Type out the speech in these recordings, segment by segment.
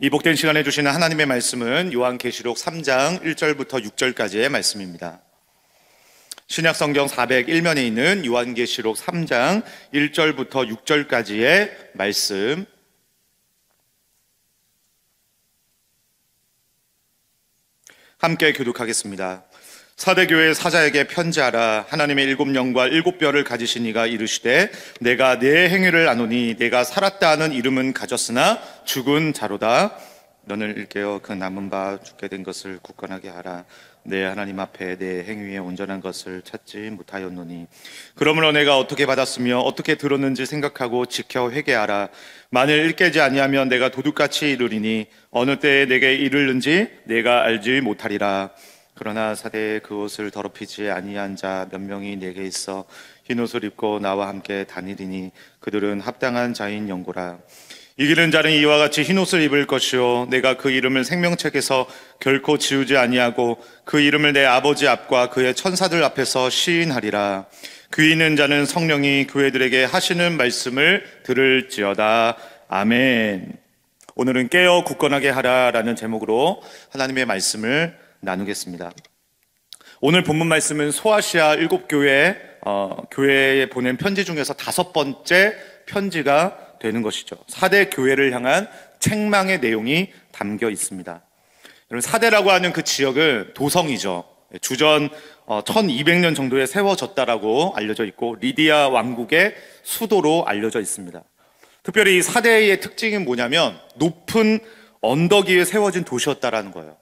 이 복된 시간에 주시는 하나님의 말씀은 요한계시록 3장 1절부터 6절까지의 말씀입니다. 신약성경 401면에 있는 요한계시록 3장 1절부터 6절까지의 말씀, 함께 교독하겠습니다. 사대교회 사자에게 편지하라. 하나님의 7영과 7뼈를 가지신 이가 이르시되 내가 내 행위를 아노니 내가 살았다 하는 이름은 가졌으나 죽은 자로다. 너는 일깨어 그 남은 바 죽게 된 것을 굳건하게 하라. 내 하나님 앞에 내 행위에 온전한 것을 찾지 못하였노니 그러므로 내가 어떻게 받았으며 어떻게 들었는지 생각하고 지켜 회개하라. 만일 일깨지 아니하면 내가 도둑같이 이르리니 어느 때에 내게 이르는지 내가 알지 못하리라. 그러나 사대에 그 옷을 더럽히지 아니한 자 몇 명이 내게 있어 흰 옷을 입고 나와 함께 다니리니 그들은 합당한 자인 영고라. 이기는 자는 이와 같이 흰 옷을 입을 것이요 내가 그 이름을 생명책에서 결코 지우지 아니하고 그 이름을 내 아버지 앞과 그의 천사들 앞에서 시인하리라. 귀 있는 자는 성령이 교회들에게 하시는 말씀을 들을지어다. 아멘. 오늘은 깨어 굳건하게 하라라는 제목으로 하나님의 말씀을 나누겠습니다. 오늘 본문 말씀은 소아시아 7교회 교회에 보낸 편지 중에서 5번째 편지가 되는 것이죠. 사대 교회를 향한 책망의 내용이 담겨 있습니다. 여러분, 사대라고 하는 그 지역은 도성이죠. 주전 1200년 정도에 세워졌다라고 알려져 있고 리디아 왕국의 수도로 알려져 있습니다. 특별히 이 사대의 특징이 뭐냐면 높은 언덕 위에 세워진 도시였다라는 거예요.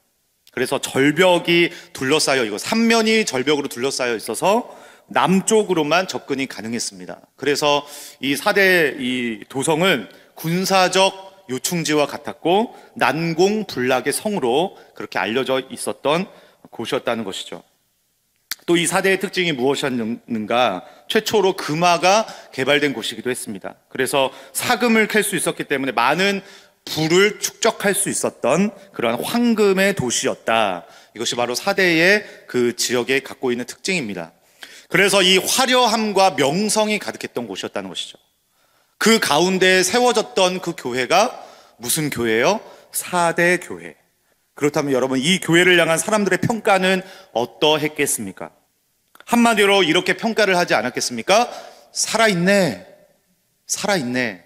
그래서 절벽이 둘러싸여 있고 삼면이 절벽으로 둘러싸여 있어서 남쪽으로만 접근이 가능했습니다. 그래서 이 사대 이 도성은 군사적 요충지와 같았고 난공불락의 성으로 그렇게 알려져 있었던 곳이었다는 것이죠. 또 이 사대의 특징이 무엇이었는가? 최초로 금화가 개발된 곳이기도 했습니다. 그래서 사금을 캘 수 있었기 때문에 많은 불을 축적할 수 있었던 그러한 황금의 도시였다. 이것이 바로 사대의 그 지역에 갖고 있는 특징입니다. 그래서 이 화려함과 명성이 가득했던 곳이었다는 것이죠. 그 가운데 세워졌던 그 교회가 무슨 교회예요? 사대 교회. 그렇다면 여러분, 이 교회를 향한 사람들의 평가는 어떠했겠습니까? 한마디로 이렇게 평가를 하지 않았겠습니까? 살아있네. 살아있네.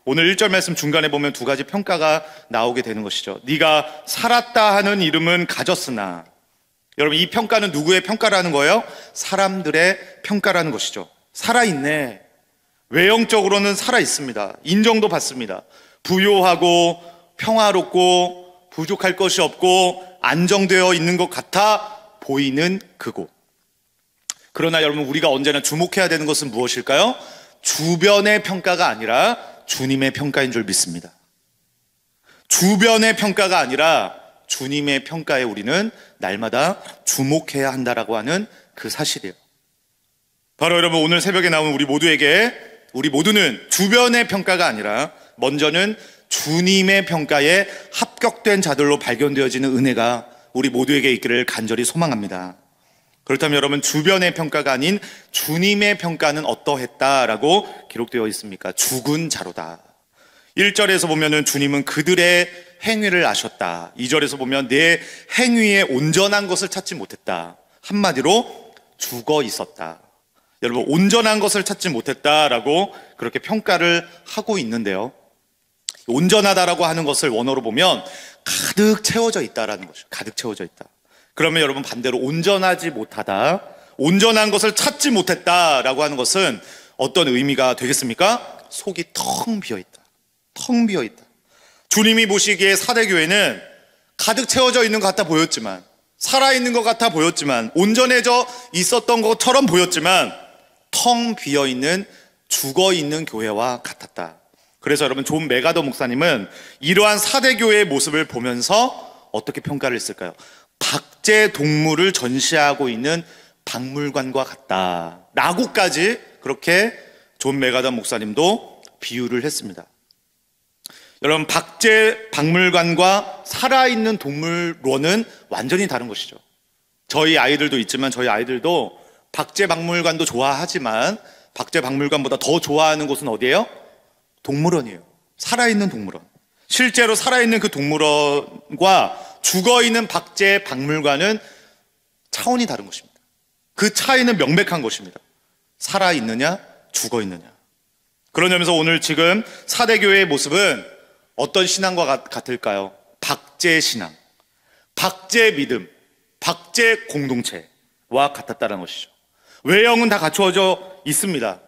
오늘 1절 말씀 중간에 보면 두 가지 평가가 나오게 되는 것이죠. 네가 살았다 하는 이름은 가졌으나. 여러분, 이 평가는 누구의 평가라는 거예요? 사람들의 평가라는 것이죠. 살아있네. 외형적으로는 살아있습니다. 인정도 받습니다. 부요하고 평화롭고 부족할 것이 없고 안정되어 있는 것 같아 보이는 그곳. 그러나 여러분, 우리가 언제나 주목해야 되는 것은 무엇일까요? 주변의 평가가 아니라 주님의 평가인 줄 믿습니다. 주변의 평가가 아니라 주님의 평가에 우리는 날마다 주목해야 한다라고 하는 그 사실이에요. 바로 여러분, 오늘 새벽에 나온 우리 모두는 주변의 평가가 아니라 먼저는 주님의 평가에 합격된 자들로 발견되어지는 은혜가 우리 모두에게 있기를 간절히 소망합니다. 그렇다면 여러분, 주변의 평가가 아닌 주님의 평가는 어떠했다라고 기록되어 있습니까? 죽은 자로다. 1절에서 보면은 주님은 그들의 행위를 아셨다. 2절에서 보면 내 행위에 온전한 것을 찾지 못했다. 한마디로 죽어 있었다. 여러분, 온전한 것을 찾지 못했다라고 그렇게 평가를 하고 있는데요. 온전하다라고 하는 것을 원어로 보면 가득 채워져 있다라는 것이죠. 가득 채워져 있다. 그러면 여러분, 반대로 온전하지 못하다, 온전한 것을 찾지 못했다라고 하는 것은 어떤 의미가 되겠습니까? 속이 텅 비어있다. 텅 비어있다. 주님이 보시기에 사대교회는 가득 채워져 있는 것 같아 보였지만, 살아있는 것 같아 보였지만, 온전해져 있었던 것처럼 보였지만 텅 비어있는 죽어있는 교회와 같았다. 그래서 여러분, 존 메가더 목사님은 이러한 사대교회의 모습을 보면서 어떻게 평가를 했을까요? 박제 동물을 전시하고 있는 박물관과 같다 라고까지 그렇게 존 메가더 목사님도 비유를 했습니다. 여러분, 박제 박물관과 살아있는 동물원은 완전히 다른 것이죠. 저희 아이들도 있지만 저희 아이들도 박제 박물관도 좋아하지만 박제 박물관보다 더 좋아하는 곳은 어디예요? 동물원이에요. 살아있는 동물원. 실제로 살아있는 그 동물원과 죽어있는 박제 박물관은 차원이 다른 것입니다. 그 차이는 명백한 것입니다. 살아있느냐, 죽어있느냐. 그런 점에서 오늘 지금 사대교회의 모습은 어떤 신앙과 같을까요? 박제 신앙, 박제 믿음, 박제 공동체와 같았다는 것이죠. 외형은 다 갖추어져 있습니다.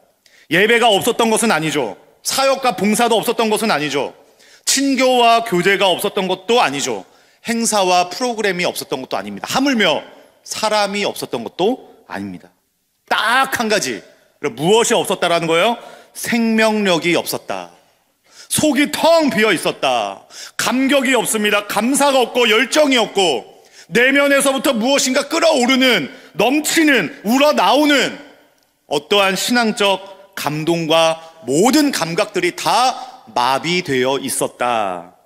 예배가 없었던 것은 아니죠. 사역과 봉사도 없었던 것은 아니죠. 친교와 교제가 없었던 것도 아니죠. 행사와 프로그램이 없었던 것도 아닙니다. 하물며 사람이 없었던 것도 아닙니다. 딱 한 가지, 무엇이 없었다라는 거예요? 생명력이 없었다. 속이 텅 비어 있었다. 감격이 없습니다. 감사가 없고 열정이 없고 내면에서부터 무엇인가 끓어오르는, 넘치는, 우러나오는 어떠한 신앙적 감동과 모든 감각들이 다 마비되어 있었다.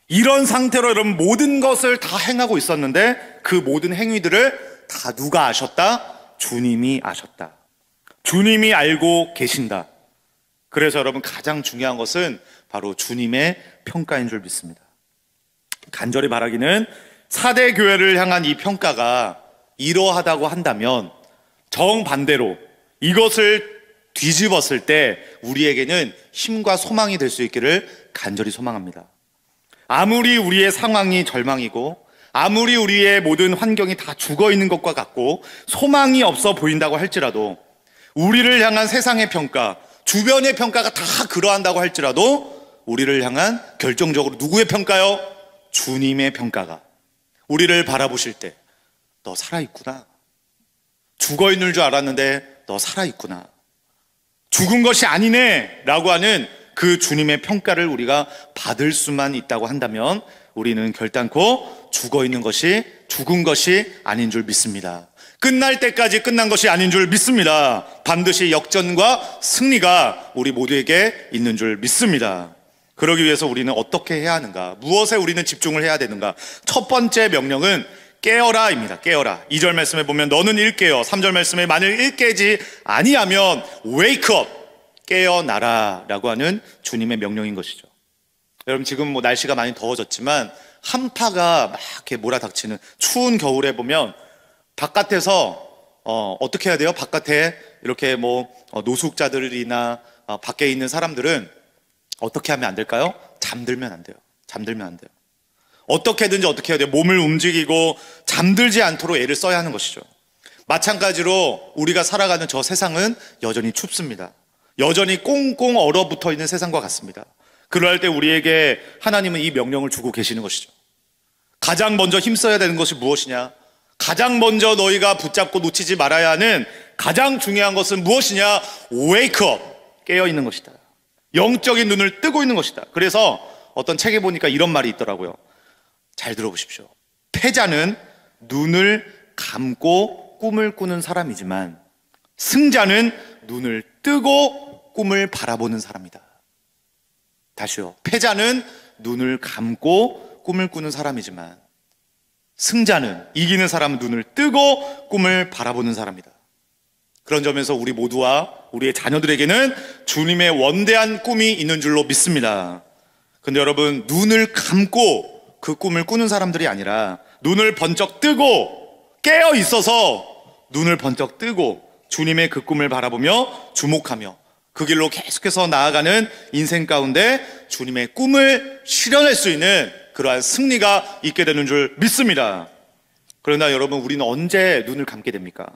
이런 상태로 여러분 모든 것을 다 행하고 있었는데 그 모든 행위들을 다 누가 아셨다? 주님이 아셨다. 주님이 알고 계신다. 그래서 여러분 가장 중요한 것은 바로 주님의 평가인 줄 믿습니다. 간절히 바라기는 사대 교회를 향한 이 평가가 이러하다고 한다면 정반대로 이것을 뒤집었을 때 우리에게는 힘과 소망이 될 수 있기를 간절히 소망합니다. 아무리 우리의 상황이 절망이고 아무리 우리의 모든 환경이 다 죽어있는 것과 같고 소망이 없어 보인다고 할지라도 우리를 향한 세상의 평가, 주변의 평가가 다 그러한다고 할지라도 우리를 향한 결정적으로 누구의 평가요? 주님의 평가가 우리를 바라보실 때 너 살아있구나. 죽어있는 줄 알았는데 너 살아있구나. 죽은 것이 아니네 라고 하는 그 주님의 평가를 우리가 받을 수만 있다고 한다면 우리는 결단코 죽어있는 것이 죽은 것이 아닌 줄 믿습니다. 끝날 때까지 끝난 것이 아닌 줄 믿습니다. 반드시 역전과 승리가 우리 모두에게 있는 줄 믿습니다. 그러기 위해서 우리는 어떻게 해야 하는가? 무엇에 우리는 집중을 해야 되는가? 첫 번째 명령은 깨어라입니다. 깨어라. 2절 말씀에 보면 너는 일깨어. 3절 말씀에 만일 일깨지 아니하면 wake up. 깨어나라 라고 하는 주님의 명령인 것이죠. 여러분 지금 날씨가 많이 더워졌지만 한파가 막 이렇게 몰아닥치는 추운 겨울에 보면 바깥에서 어떻게 해야 돼요? 바깥에 이렇게 노숙자들이나 밖에 있는 사람들은 어떻게 하면 안 될까요? 잠들면 안 돼요. 잠들면 안 돼요. 어떻게든지 어떻게 해야 돼요? 몸을 움직이고 잠들지 않도록 애를 써야 하는 것이죠. 마찬가지로 우리가 살아가는 저 세상은 여전히 춥습니다. 여전히 꽁꽁 얼어붙어 있는 세상과 같습니다. 그럴 때 우리에게 하나님은 이 명령을 주고 계시는 것이죠. 가장 먼저 힘써야 되는 것이 무엇이냐? 가장 먼저 너희가 붙잡고 놓치지 말아야 하는 가장 중요한 것은 무엇이냐? wake up. 깨어있는 것이다. 영적인 눈을 뜨고 있는 것이다. 그래서 어떤 책에 보니까 이런 말이 있더라고요. 잘 들어보십시오. 패자는 눈을 감고 꿈을 꾸는 사람이지만 승자는 눈을 뜨고 꿈을 바라보는 사람이다. 다시요. 패자는 눈을 감고 꿈을 꾸는 사람이지만 승자는, 이기는 사람은 눈을 뜨고 꿈을 바라보는 사람이다. 그런 점에서 우리 모두와 우리의 자녀들에게는 주님의 원대한 꿈이 있는 줄로 믿습니다. 근데 여러분, 눈을 감고 그 꿈을 꾸는 사람들이 아니라 눈을 번쩍 뜨고 깨어 있어서 눈을 번쩍 뜨고 주님의 그 꿈을 바라보며 주목하며 그 길로 계속해서 나아가는 인생 가운데 주님의 꿈을 실현할 수 있는 그러한 승리가 있게 되는 줄 믿습니다. 그러나 여러분, 우리는 언제 눈을 감게 됩니까?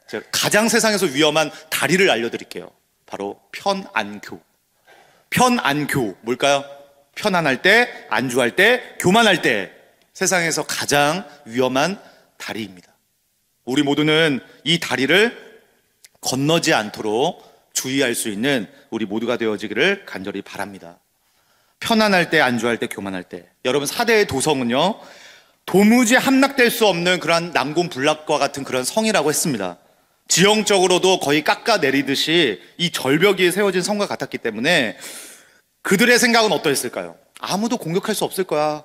제가 가장 세상에서 위험한 다리를 알려드릴게요. 바로 편안교. 편안교 뭘까요? 편안할 때, 안주할 때, 교만할 때 세상에서 가장 위험한 다리입니다. 우리 모두는 이 다리를 건너지 않도록 주의할 수 있는 우리 모두가 되어지기를 간절히 바랍니다. 편안할 때, 안주할 때, 교만할 때. 여러분, 사대의 도성은요, 도무지 함락될 수 없는 그런 난공불락과 같은 그런 성이라고 했습니다. 지형적으로도 거의 깎아내리듯이 이 절벽이 세워진 성과 같았기 때문에 그들의 생각은 어떠했을까요? 아무도 공격할 수 없을 거야.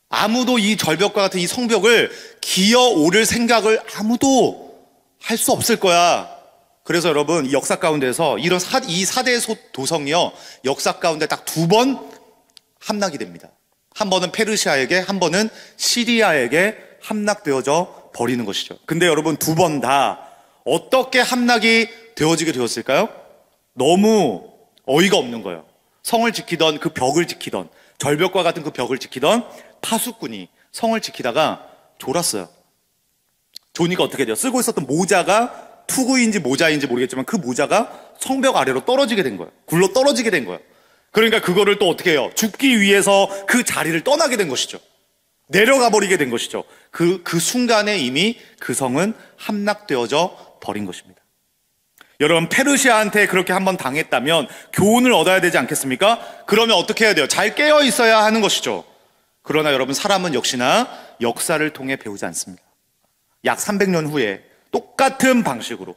아무도 이 절벽과 같은 이 성벽을 기어오를 생각을 아무도 할 수 없을 거야. 그래서 여러분, 이 역사 가운데서 이 사대 도성이요, 역사 가운데 딱 2번 함락이 됩니다. 한 번은 페르시아에게, 한 번은 시리아에게 함락되어져 버리는 것이죠. 근데 여러분, 두 번 다 어떻게 함락이 되어지게 되었을까요? 너무 어이가 없는 거예요. 성을 지키던 그 벽을 지키던, 절벽과 같은 그 벽을 지키던 파수꾼이 성을 지키다가 졸았어요. 조니가 어떻게 돼요? 쓰고 있었던 모자가 투구인지 모자인지 모르겠지만 그 모자가 성벽 아래로 떨어지게 된 거예요. 굴러 떨어지게 된 거예요. 그러니까 그거를 또 어떻게 해요? 죽기 위해서 그 자리를 떠나게 된 것이죠. 내려가 버리게 된 것이죠. 그 순간에 이미 그 성은 함락되어져 버린 것입니다. 여러분, 페르시아한테 그렇게 한번 당했다면 교훈을 얻어야 되지 않겠습니까? 그러면 어떻게 해야 돼요? 잘 깨어 있어야 하는 것이죠. 그러나 여러분, 사람은 역시나 역사를 통해 배우지 않습니다. 약 300년 후에 똑같은 방식으로,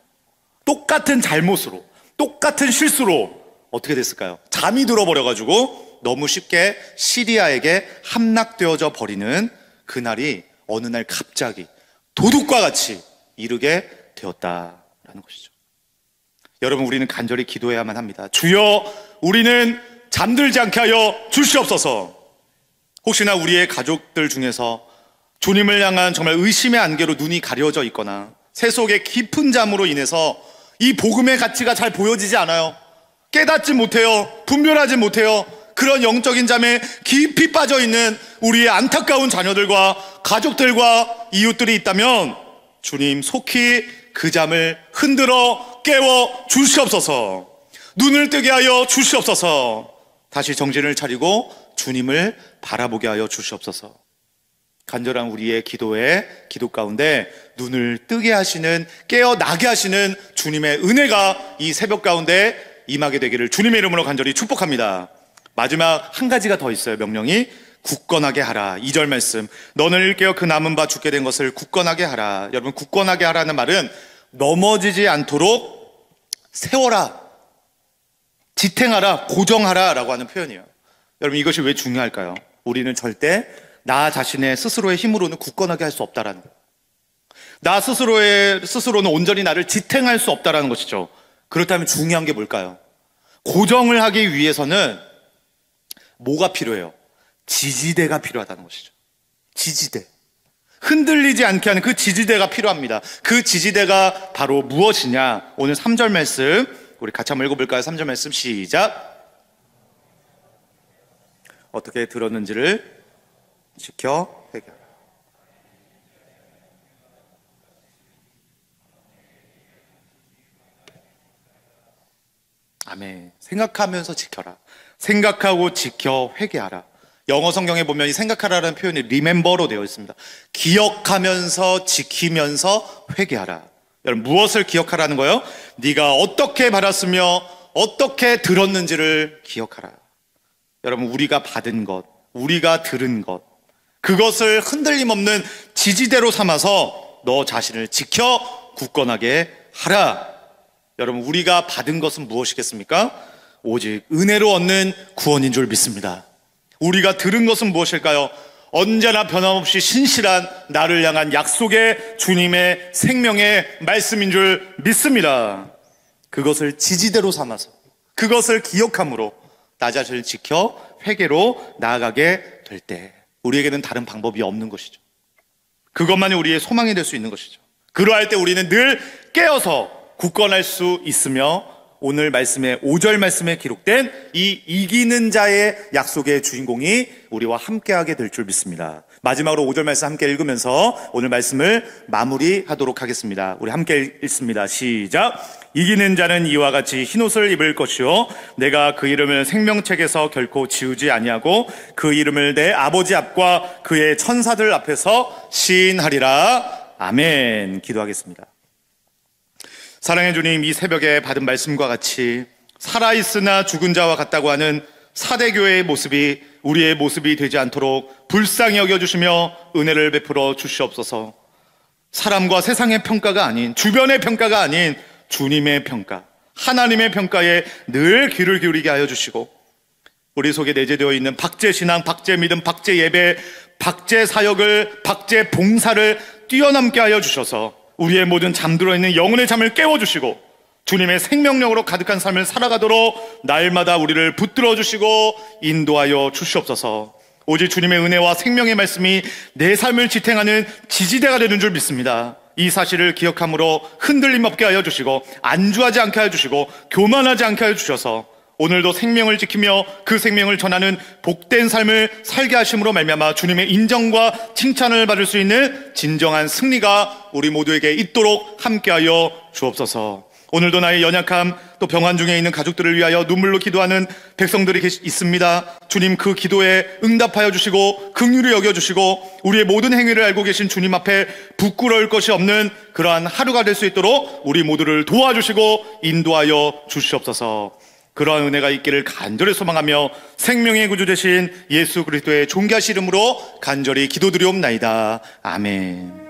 똑같은 잘못으로, 똑같은 실수로 어떻게 됐을까요? 잠이 들어버려가지고 너무 쉽게 시리아에게 함락되어져 버리는 그날이 어느 날 갑자기 도둑과 같이 이르게 되었다라는 것이죠. 여러분, 우리는 간절히 기도해야만 합니다. 주여, 우리는 잠들지 않게 하여 주시옵소서. 혹시나 우리의 가족들 중에서 주님을 향한 정말 의심의 안개로 눈이 가려져 있거나 새 속의 깊은 잠으로 인해서 이 복음의 가치가 잘 보여지지 않아요. 깨닫지 못해요. 분별하지 못해요. 그런 영적인 잠에 깊이 빠져있는 우리의 안타까운 자녀들과 가족들과 이웃들이 있다면 주님, 속히 그 잠을 흔들어 깨워 주시옵소서. 눈을 뜨게 하여 주시옵소서. 다시 정신을 차리고 주님을 바라보게 하여 주시옵소서. 간절한 우리의 기도 가운데 눈을 뜨게 하시는, 깨어나게 하시는 주님의 은혜가 이 새벽 가운데 임하게 되기를 주님의 이름으로 간절히 축복합니다. 마지막 한 가지가 더 있어요. 명령이 굳건하게 하라. 2절 말씀, 너는 일깨어 그 남은 바 죽게 된 것을 굳건하게 하라. 여러분, 굳건하게 하라는 말은 넘어지지 않도록 세워라, 지탱하라, 고정하라 라고 하는 표현이에요. 여러분, 이것이 왜 중요할까요? 우리는 절대 나 자신의 스스로의 힘으로는 굳건하게 할 수 없다라는 거예요. 나 스스로는 온전히 나를 지탱할 수 없다라는 것이죠. 그렇다면 중요한 게 뭘까요? 고정을 하기 위해서는 뭐가 필요해요? 지지대가 필요하다는 것이죠. 지지대. 흔들리지 않게 하는 그 지지대가 필요합니다. 그 지지대가 바로 무엇이냐? 오늘 3절 말씀 우리 같이 한번 읽어볼까요? 3절 말씀 시작. 어떻게 들었는지를 지켜 회개하라. 아멘. 생각하면서 지켜라. 생각하고 지켜 회개하라. 영어 성경에 보면 이 생각하라는 표현이 remember로 되어 있습니다. 기억하면서 지키면서 회개하라. 여러분, 무엇을 기억하라는 거예요? 네가 어떻게 받았으며 어떻게 들었는지를 기억하라. 여러분, 우리가 받은 것, 우리가 들은 것, 그것을 흔들림 없는 지지대로 삼아서 너 자신을 지켜 굳건하게 하라. 여러분, 우리가 받은 것은 무엇이겠습니까? 오직 은혜로 얻는 구원인 줄 믿습니다. 우리가 들은 것은 무엇일까요? 언제나 변함없이 신실한 나를 향한 약속의 주님의 생명의 말씀인 줄 믿습니다. 그것을 지지대로 삼아서, 그것을 기억함으로 나 자신을 지켜 회개로 나아가게 될 때 우리에게는 다른 방법이 없는 것이죠. 그것만이 우리의 소망이 될 수 있는 것이죠. 그러할 때 우리는 늘 깨어서 굳건할 수 있으며 오늘 말씀의 5절 말씀에 기록된 이 이기는 자의 약속의 주인공이 우리와 함께하게 될 줄 믿습니다. 마지막으로 5절 말씀 함께 읽으면서 오늘 말씀을 마무리하도록 하겠습니다. 우리 함께 읽습니다. 시작. 이기는 자는 이와 같이 흰옷을 입을 것이요 내가 그 이름을 생명책에서 결코 지우지 아니하고 그 이름을 내 아버지 앞과 그의 천사들 앞에서 시인하리라. 아멘. 기도하겠습니다. 사랑의 주님, 이 새벽에 받은 말씀과 같이 살아있으나 죽은 자와 같다고 하는 사대교회의 모습이 우리의 모습이 되지 않도록 불쌍히 여겨주시며 은혜를 베풀어 주시옵소서. 사람과 세상의 평가가 아닌, 주변의 평가가 아닌 주님의 평가, 하나님의 평가에 늘 귀를 기울이게 하여 주시고 우리 속에 내재되어 있는 박제신앙, 박제믿음, 박제예배, 박제사역을, 박제봉사를 뛰어넘게 하여 주셔서 우리의 모든 잠들어 있는 영혼의 잠을 깨워주시고 주님의 생명력으로 가득한 삶을 살아가도록 날마다 우리를 붙들어 주시고 인도하여 주시옵소서. 오직 주님의 은혜와 생명의 말씀이 내 삶을 지탱하는 지지대가 되는 줄 믿습니다. 이 사실을 기억함으로 흔들림 없게 하여 주시고 안주하지 않게 하여 주시고 교만하지 않게 하여 주셔서 오늘도 생명을 지키며 그 생명을 전하는 복된 삶을 살게 하심으로 말미암아 주님의 인정과 칭찬을 받을 수 있는 진정한 승리가 우리 모두에게 있도록 함께하여 주옵소서. 오늘도 나의 연약함 또 병환 중에 있는 가족들을 위하여 눈물로 기도하는 백성들이 있습니다. 주님 그 기도에 응답하여 주시고 긍휼히 여겨주시고 우리의 모든 행위를 알고 계신 주님 앞에 부끄러울 것이 없는 그러한 하루가 될 수 있도록 우리 모두를 도와주시고 인도하여 주시옵소서. 그러한 은혜가 있기를 간절히 소망하며 생명의 구주 되신 예수 그리스도의 존귀하신 이름으로 간절히 기도드리옵나이다. 아멘.